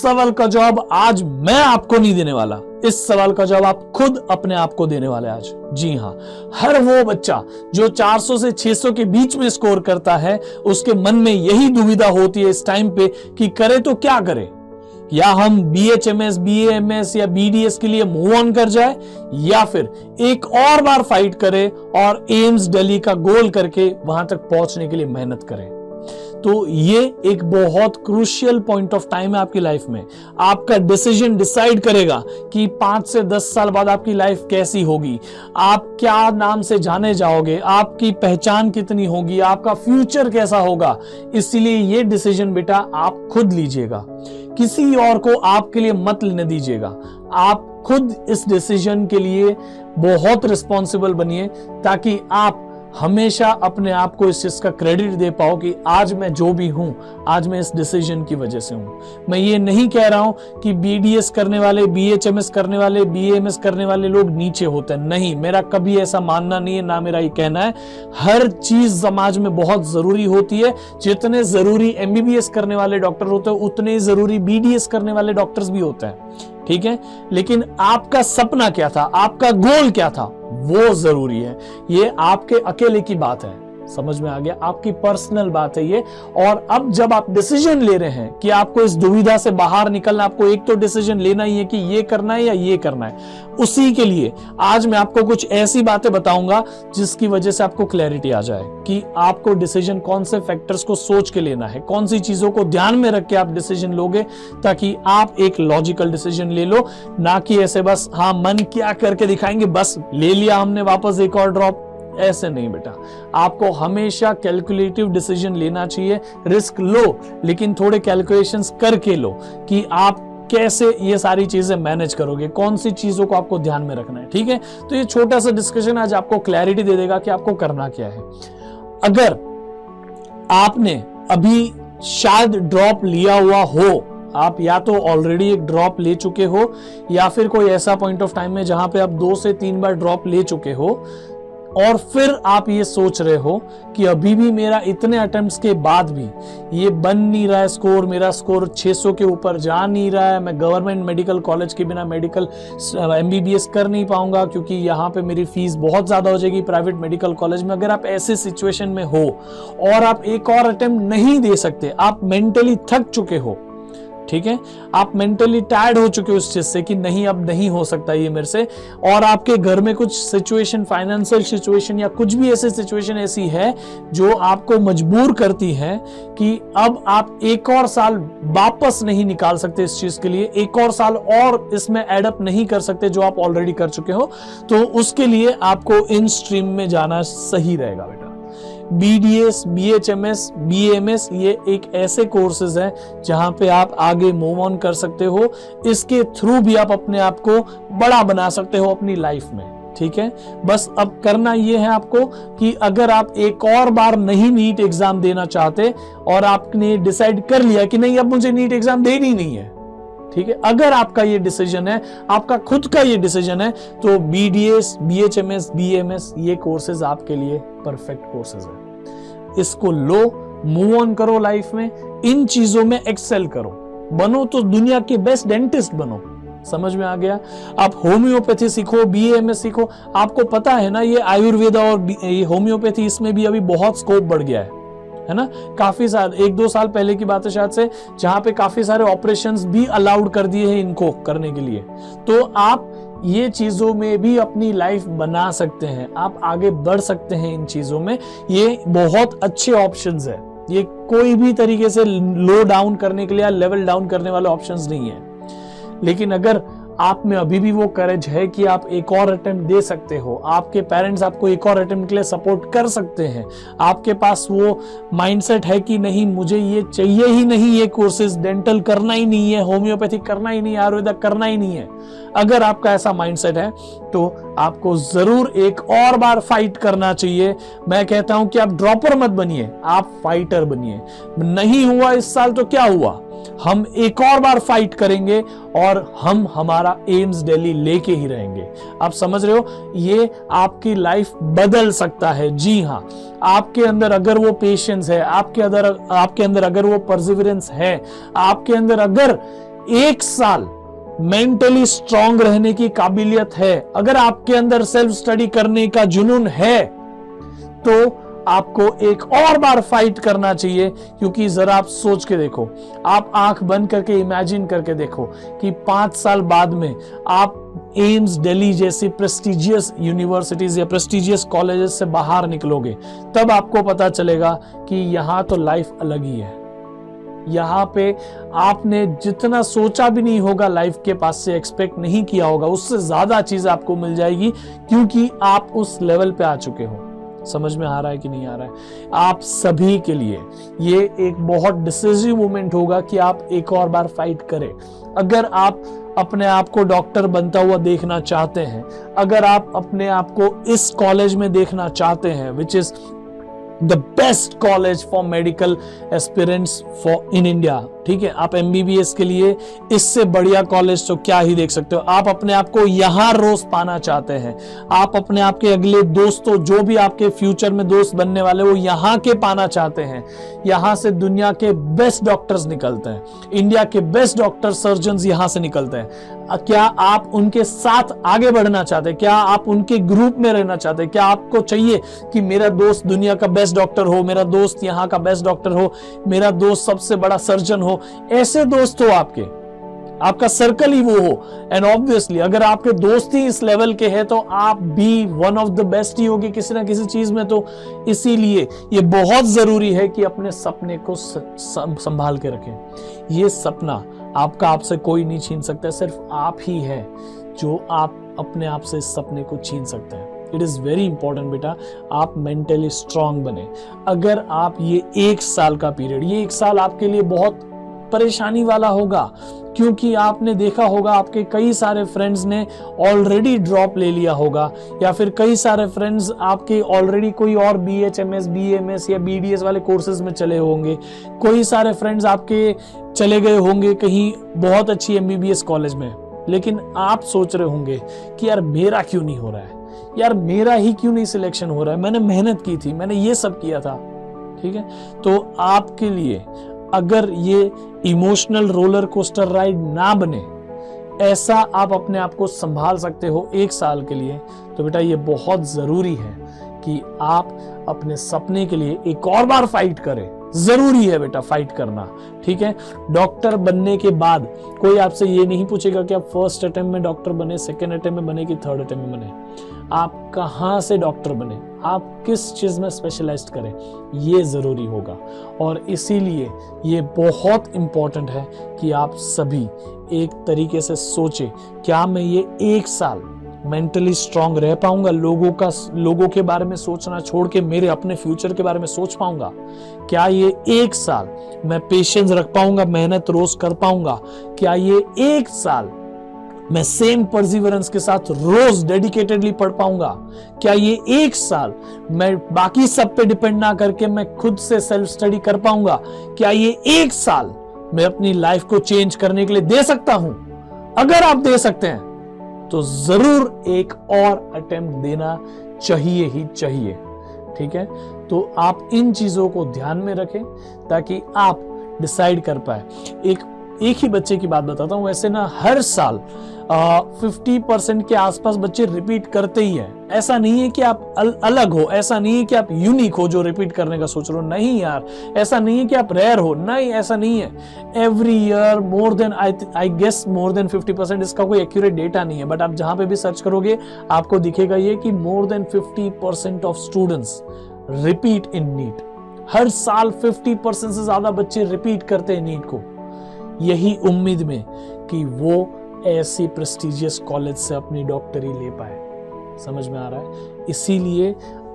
सवाल का जवाब आज मैं आपको नहीं देने वाला, इस सवाल का जवाब आप खुद अपने आप को देने वाले आज। जी हां, हर वो बच्चा जो 400 से 600 के बीच में स्कोर करता है, उसके मन में यही दुविधा होती है इस टाइम पे कि करे तो क्या करे, या हम BHMS, BAMS या BDS के लिए मूव ऑन कर जाए, या फिर एक और बार फाइट करे और एम्स दिल्ली का गोल करके वहां तक पहुंचने के लिए मेहनत करें। तो ये एक बहुत क्रूशियल पॉइंट ऑफ टाइम है आपकी लाइफ में। आपका डिसीजन डिसाइड करेगा कि 5 से 10 साल बाद आपकी लाइफ कैसी होगी, आप क्या नाम से जाने जाओगे, आपकी पहचान कितनी होगी, आपका फ्यूचर कैसा होगा। इसीलिए ये डिसीजन बेटा आप खुद लीजिएगा, किसी और को आपके लिए मत लेने दीजिएगा। आप खुद इस डिसीजन के लिए बहुत रिस्पॉन्सिबल बनिए, ताकि आप हमेशा अपने आप को इस चीज का क्रेडिट दे पाओ कि आज मैं जो भी हूं, आज मैं इस डिसीजन की वजह से हूं। मैं ये नहीं कह रहा हूं कि BDS करने वाले, BHMS करने वाले, BAMS करने वाले लोग नीचे होते हैं, नहीं, मेरा कभी ऐसा मानना नहीं है, ना मेरा ये कहना है। हर चीज समाज में बहुत जरूरी होती है। जितने जरूरी MBBS करने वाले डॉक्टर होते हैं, उतने ही जरूरी BDS करने वाले डॉक्टर्स भी होते हैं, ठीक है। लेकिन आपका सपना क्या था, आपका गोल क्या था, वो जरूरी है। ये आपके अकेले की बात है, समझ में आ गया, आपकी पर्सनल बात है ये। और अब जब आप डिसीजन ले रहे हैं कि आपको इस दुविधा से बाहर निकलना, आपको एक तो डिसीजन लेना ही है कि ये करना है या ये करना है। उसी के लिए आज मैं आपको कुछ ऐसी बातें बताऊंगा जिसकी वजह से आपको क्लैरिटी आ जाए कि आपको डिसीजन कौन से फैक्टर्स को सोच के लेना है, कौन सी चीजों को ध्यान में रख के आप डिसीजन लोगे, ताकि आप एक लॉजिकल डिसीजन ले लो, ना कि ऐसे बस हाँ मन क्या करके दिखाएंगे, बस ले लिया हमने वापस एक और ड्रॉप। ऐसे नहीं बेटा, आपको हमेशा कैलकुलेटिव डिसीजन लेना चाहिए। रिस्क लो, लेकिन थोड़े कैलकुलेशंस करके लो कि आप कैसे ये सारी चीजें मैनेज करोगे, कौन सी चीजों को आपको ध्यान में रखना है, ठीक है। तो ये छोटा सा डिस्कशन आज आपको क्लैरिटी दे देगा कि आपको करना क्या है। अगर आपने अभी शायद ड्रॉप लिया हुआ हो, आप या तो ऑलरेडी एक ड्रॉप ले चुके हो, या फिर कोई ऐसा पॉइंट ऑफ टाइम में जहां पे आप 2 से 3 बार ड्रॉप ले चुके हो, और फिर आप ये सोच रहे हो कि अभी भी मेरा इतने अटेम्प्ट्स के बाद भी ये बन नहीं रहा है स्कोर, मेरा स्कोर 600 के ऊपर जा नहीं रहा है, मैं गवर्नमेंट मेडिकल कॉलेज के बिना मेडिकल MBBS कर नहीं पाऊंगा क्योंकि यहाँ पे मेरी फीस बहुत ज्यादा हो जाएगी प्राइवेट मेडिकल कॉलेज में। अगर आप ऐसे सिचुएशन में हो और आप एक और अटेम्प्ट नहीं दे सकते, आप मेंटली थक चुके हो, ठीक है, आप मेंटली टायर्ड हो चुके हो उस चीज से कि नहीं अब नहीं हो सकता ये मेरे से, और आपके घर में कुछ सिचुएशन, फाइनेंशियल सिचुएशन या कुछ भी ऐसी सिचुएशन ऐसी है जो आपको मजबूर करती है कि अब आप एक और साल वापस नहीं निकाल सकते इस चीज के लिए, एक और साल और इसमें एडअप नहीं कर सकते जो आप ऑलरेडी कर चुके हो, तो उसके लिए आपको इन स्ट्रीम में जाना सही रहेगा बेटा। BDS, BHMS, BAMS ये एक ऐसे कोर्सेज हैं जहां पे आप आगे मूव ऑन कर सकते हो। इसके थ्रू भी आप अपने आप को बड़ा बना सकते हो अपनी लाइफ में, ठीक है। बस अब करना ये है आपको कि अगर आप एक और बार नहीं नीट एग्जाम देना चाहते और आपने डिसाइड कर लिया कि नहीं अब मुझे नीट एग्जाम देनी नहीं है, ठीक है, अगर आपका ये डिसीजन है, आपका खुद का ये डिसीजन है, तो BDS, BHMS, BAMS ये कोर्सेज आपके लिए परफेक्ट कोर्सेज है। इसको लो, मूव ऑन करो लाइफ में, इन चीजों में एक्सेल करो, बनो तो दुनिया के बेस्ट डेंटिस्ट बनो। समझ में आ गया? आप होम्योपैथी सीखो, BAMS सीखो। आपको पता है ना ये आयुर्वेदा और ये होम्योपैथी, इसमें भी अभी बहुत स्कोप बढ़ गया है ना। काफी सारे 1-2 साल पहले की बात है शायद से, जहां पे काफी सारे ऑपरेशंस भी अलाउड कर दिए हैं इनको करने के लिए। तो आप ये चीजों में भी अपनी लाइफ बना सकते हैं, आप आगे बढ़ सकते हैं इन चीजों में। ये बहुत अच्छे ऑप्शंस है, ये कोई भी तरीके से लो डाउन करने के लिए या लेवल डाउन करने वाले ऑप्शंस नहीं है। लेकिन अगर आप में अभी भी वो करेज है कि आप एक और अटेम्प्ट दे सकते हो, आपके पेरेंट्स आपको एक और अटेम्प्ट के लिए सपोर्ट कर सकते हैं, आपके पास वो माइंडसेट है कि नहीं मुझे ये चाहिए ही नहीं, ये कोर्सेज डेंटल करना ही नहीं है, होम्योपैथिक करना ही नहीं है, आयुर्वेदा करना ही नहीं है, अगर आपका ऐसा माइंडसेट है तो आपको जरूर एक और बार फाइट करना चाहिए। मैं कहता हूं कि आप ड्रॉपर मत बनिए, आप फाइटर बनिए। नहीं हुआ इस साल तो क्या हुआ, हम एक और बार फाइट करेंगे और हम हमारा एम्स दिल्ली लेके ही रहेंगे। आप समझ रहे हो, ये आपकी लाइफ बदल सकता है। जी हां, आपके अंदर अगर वो पेशेंस है, आपके अंदर अगर वो परसिवरेंस है, आपके अंदर अगर 1 साल मेंटली स्ट्रांग रहने की काबिलियत है, अगर आपके अंदर सेल्फ स्टडी करने का जुनून है, तो आपको एक और बार फाइट करना चाहिए। क्योंकि जरा आप सोच के देखो, आप आंख बंद करके इमेजिन करके देखो कि 5 साल बाद में आप एम्स दिल्ली जैसी प्रेस्टिजियस यूनिवर्सिटीज या प्रेस्टिजियस कॉलेजेस से बाहर निकलोगे, तब आपको पता चलेगा कि यहां तो लाइफ अलग ही है। यहां पे आपने जितना सोचा भी नहीं होगा, लाइफ के पास से एक्सपेक्ट नहीं किया होगा, उससे ज्यादा चीज आपको मिल जाएगी, क्योंकि आप उस लेवल पे आ चुके हो। समझ में आ रहा है कि नहीं आ रहा है? आप सभी के लिए ये एक बहुत डिसिसिव मोमेंट होगा कि आप एक और बार फाइट करें। अगर आप अपने आप को डॉक्टर बनता हुआ देखना चाहते हैं, अगर आप अपने आप को इस कॉलेज में देखना चाहते हैं, which is the best college for medical aspirants for in India, ठीक है, आप एमबीबीएस के लिए इससे बढ़िया कॉलेज तो क्या ही देख सकते हो। आप अपने आप को यहां रोज पाना चाहते हैं, आप अपने आप के अगले दोस्तों, जो भी आपके फ्यूचर में दोस्त बनने वाले, वो यहां के पाना चाहते हैं। यहां से दुनिया के बेस्ट डॉक्टर्स निकलते हैं, इंडिया के बेस्ट डॉक्टर सर्जन यहां से निकलते हैं। क्या आप उनके साथ आगे बढ़ना चाहते हैं? क्या आप उनके ग्रुप में रहना चाहते हैं? क्या आपको चाहिए कि मेरा दोस्त दुनिया का बेस्ट डॉक्टर हो, मेरा दोस्त यहाँ का बेस्ट डॉक्टर हो, मेरा दोस्त सबसे बड़ा सर्जन हो? ऐसे दोस्त हो आपके, आपका सर्कल ही वो हो। एंड ऑब्वियसली अगर आपके दोस्त ही इस लेवल के हैं, तो आप भी वन ऑफ द बेस्ट ही होगी किसी ना किसी चीज में। तो इसीलिए ये बहुत जरूरी है कि अपने सपने को संभाल के रखें। ये सपना आपका आपसे कोई नहीं छीन सकता, सिर्फ आप ही है जो आप अपने आप से इस सपने को छीन सकते हैं। इट इज वेरी इंपॉर्टेंट बेटा, आप मेंटली स्ट्रांग बने। अगर आप ये 1 साल का पीरियड, ये 1 साल आपके लिए बहुत परेशानी वाला होगा, क्योंकि आपने देखा होगा आपके कई सारे फ्रेंड्स ने ऑलरेडी ड्रॉप ले लिया होगा, या फिर कई सारे फ्रेंड्स आपके ऑलरेडी कोई और BHMS, BMS या BDS वाले कोर्सेज में चले होंगे। कोई सारे फ्रेंड्स आपके चले गए होंगे कहीं बहुत अच्छी MBBS कॉलेज में। लेकिन आप सोच रहे होंगे कि यार मेरा क्यों नहीं हो रहा है, यार मेरा ही क्यों नहीं सिलेक्शन हो रहा है, मैंने मेहनत की थी, मैंने ये सब किया था। ठीक है, तो आपके लिए अगर ये इमोशनल रोलर कोस्टर राइड ना बने, ऐसा आप अपने आप को संभाल सकते हो 1 साल के लिए, तो बेटा ये बहुत जरूरी है कि आप अपने सपने के लिए एक और बार फाइट करें। जरूरी है बेटा फाइट करना, ठीक है। डॉक्टर बनने के बाद कोई आपसे ये नहीं पूछेगा कि आप फर्स्ट अटेम्प्ट में डॉक्टर बने, सेकेंड अटेम्प्ट में बने कि थर्ड अटेम्प्ट में बने। आप कहां से डॉक्टर बने, आप किस चीज में स्पेशलाइज्ड करें, ये जरूरी होगा। और इसीलिए ये बहुत इंपॉर्टेंट है कि आप सभी एक तरीके से सोचें, क्या मैं ये 1 साल मेंटली स्ट्रांग रह पाऊंगा, लोगों के बारे में सोचना छोड़ के मेरे अपने फ्यूचर के बारे में सोच पाऊंगा? क्या ये 1 साल मैं पेशेंस रख पाऊंगा, मेहनत रोज कर पाऊंगा? क्या ये 1 साल मैं सेम परसिवरेंस के साथ रोज डेडिकेटेडली पढ़ पाऊंगा? क्या ये 1 साल मैं बाकी सब पे डिपेंड ना करके मैं खुद से सेल्फ स्टडी कर पाऊंगा? क्या ये 1 साल मैं अपनी लाइफ को चेंज करने के लिए दे सकता हूं? अगर आप दे सकते हैं तो जरूर एक और अटेम्प्ट देना चाहिए ही चाहिए, ठीक है। तो आप इन चीजों को ध्यान में रखें ताकि आप डिसाइड कर पाए। एक ही बच्चे की बात बताता हूं, वैसे ना हर साल 50% के आसपास बच्चे रिपीट करते ही हैं। ऐसा नहीं है कि आप अलग हो, ऐसा नहीं है कि आप यूनिक हो जो रिपीट करने का सोच रहे हो, नहीं यार। ऐसा नहीं है कि आप रेयर हो, नहीं ऐसा नहीं है। Every year more than I guess more than 50%, इसका कोई एक्यूरेट डेटा नहीं है, बट आप जहां पे भी सर्च करोगे आपको दिखेगा ये कि more than 50% of students repeat in NEET. हर साल 50% से ज्यादा बच्चे रिपीट करते हैं नीट को, यही उम्मीद में कि वो ऐसी प्रेस्टिजियस कॉलेज से अपनी डॉक्टरी ले पाए। समझ में आ रहा है? इसीलिए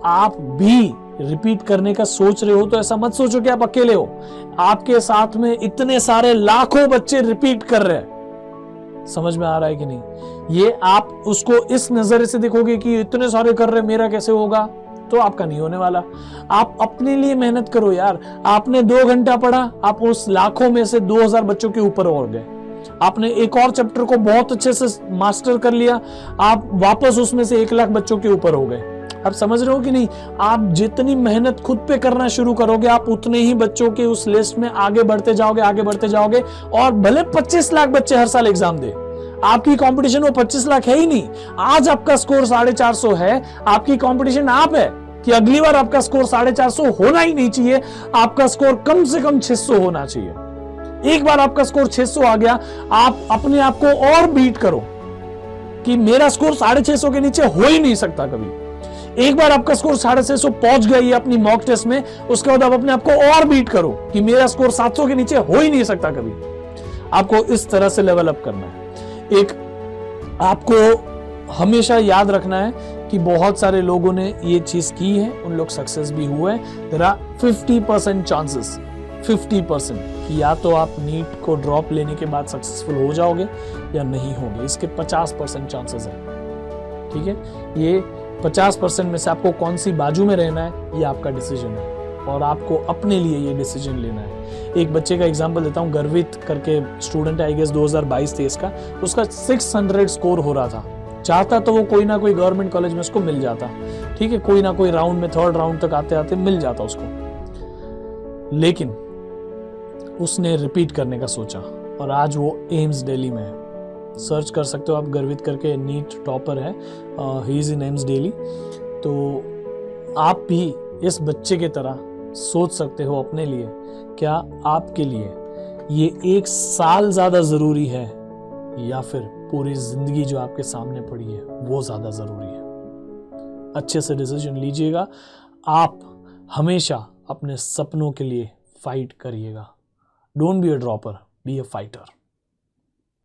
आप भी रिपीट करने का सोच रहे हो तो ऐसा मत सोचो कि आप अकेले हो। आपके साथ में इतने सारे लाखों बच्चे रिपीट कर रहे हैं। समझ में आ रहा है कि नहीं? ये आप उसको इस नजर से देखोगे कि इतने सारे कर रहे, मेरा कैसे होगा, तो आपका नहीं होने वाला। आप अपने लिए मेहनत करो यार। आपने 2 घंटा पढ़ा, आप उस लाखों में से 2000 बच्चों के ऊपर और गए। आपने एक और चैप्टर को बहुत अच्छे से मास्टर कर लिया, आप वापस उसमें से 1 लाख बच्चों के ऊपर हो गए। आप समझ रहे हो कि नहीं? आप जितनी मेहनत खुद पे करना शुरू करोगे, आप उतने ही बच्चों के उस लिस्ट में आगे बढ़ते जाओगे। और भले 25 लाख बच्चे हर साल एग्जाम दे, आपकी कंपटीशन वो 25 लाख है ही नहीं। आज आपका स्कोर 450 है, आपकी कंपटीशन आप है कि अगली बार आपका स्कोर 450 होना ही नहीं चाहिए, आपका स्कोर कम से कम 600 होना चाहिए। एक बार आपका स्कोर 600 आ गया, आप अपने आप को और बीट करो कि मेरा स्कोर 650 के नीचे हो ही नहीं सकता कभी। एक बार आपका स्कोर 650 पहुंच गया ये अपनी मॉक टेस्ट में, उसके बाद आप अपने आप को और बीट करो कि मेरा स्कोर 700 के नीचे हो ही नहीं सकता कभी। आपको इस तरह से लेवल अप करना है। एक आपको हमेशा याद रखना है कि बहुत सारे लोगों ने ये चीज की है, उन लोग सक्सेस भी हुए। देयर आर 50% चांसेस, 50% कि या तो आप नीट को ड्रॉप लेने के बाद सक्सेसफुल हो जाओगे या नहीं होगे। इसके 50% चांसेस है। ठीक है, ये 50% में से आपको कौन सी बाजू में रहना है ये आपका डिसीजन है और आपको अपने लिए ये डिसीजन लेना है। एक बच्चे का एग्जांपल देता हूँ, गर्वित करके स्टूडेंट है, आई गेस 2022-23 का, उसका 600 स्कोर हो रहा था। चाहता तो वो कोई ना कोई गवर्नमेंट कॉलेज में उसको मिल जाता, ठीक है, कोई ना कोई राउंड में, 3rd राउंड तक आते आते मिल जाता उसको, लेकिन उसने रिपीट करने का सोचा और आज वो एम्स दिल्ली में है। सर्च कर सकते हो आप, गर्वित करके, नीट टॉपर है, he is in AIIMS Delhi. तो आप भी इस बच्चे की तरह सोच सकते हो अपने लिए, क्या आपके लिए ये 1 साल ज्यादा जरूरी है या फिर पूरी जिंदगी जो आपके सामने पड़ी है वो ज्यादा जरूरी है। अच्छे से डिसीजन लीजिएगा। आप हमेशा अपने सपनों के लिए फाइट करिएगा। Don't be a dropper, be a fighter.